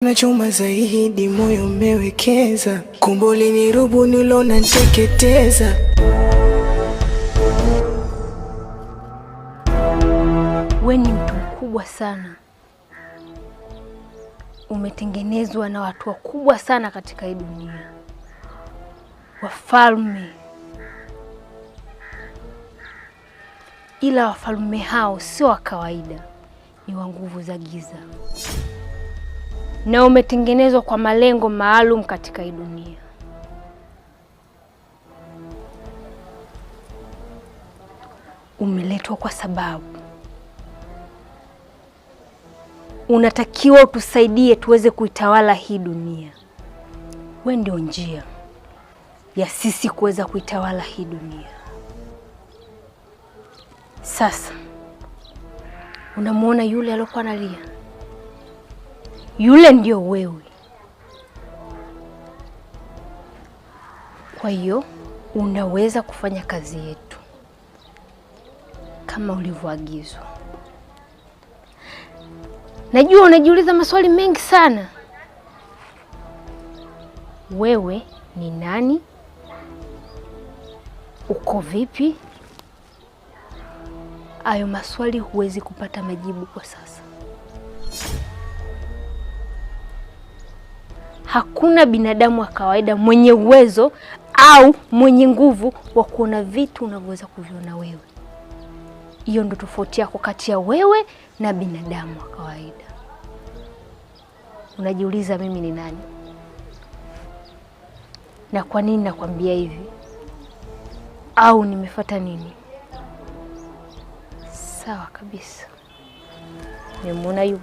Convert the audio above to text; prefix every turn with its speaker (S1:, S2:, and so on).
S1: Nachoma zaidi moyo umewekeza, kumbuli ni rubu nilona nteketeza.
S2: We ni mtu mkubwa sana, umetengenezwa na watu wakubwa sana katika hii dunia, wafalme. Ila wafalme hao sio wa kawaida, ni wa nguvu za giza, na umetengenezwa kwa malengo maalum katika hii dunia. Umeletwa kwa sababu unatakiwa utusaidie tuweze kuitawala hii dunia. Wewe ndio njia ya sisi kuweza kuitawala hii dunia. Sasa unamuona yule aliyokuwa analia? Yule ndio wewe. Kwa hiyo unaweza kufanya kazi yetu kama ulivyoagizwa. Najua unajiuliza maswali mengi sana. Wewe ni nani? Uko vipi? Hayo maswali huwezi kupata majibu kwa sasa. Hakuna binadamu wa kawaida mwenye uwezo au mwenye nguvu wa kuona vitu unavyoweza kuviona wewe. Hiyo ndio tofauti yako kati ya wewe na binadamu wa kawaida. Unajiuliza mimi ni nani? Na kwa nini nakwambia hivi? Au nimefuata nini? Sawa kabisa. Nimemuona yule.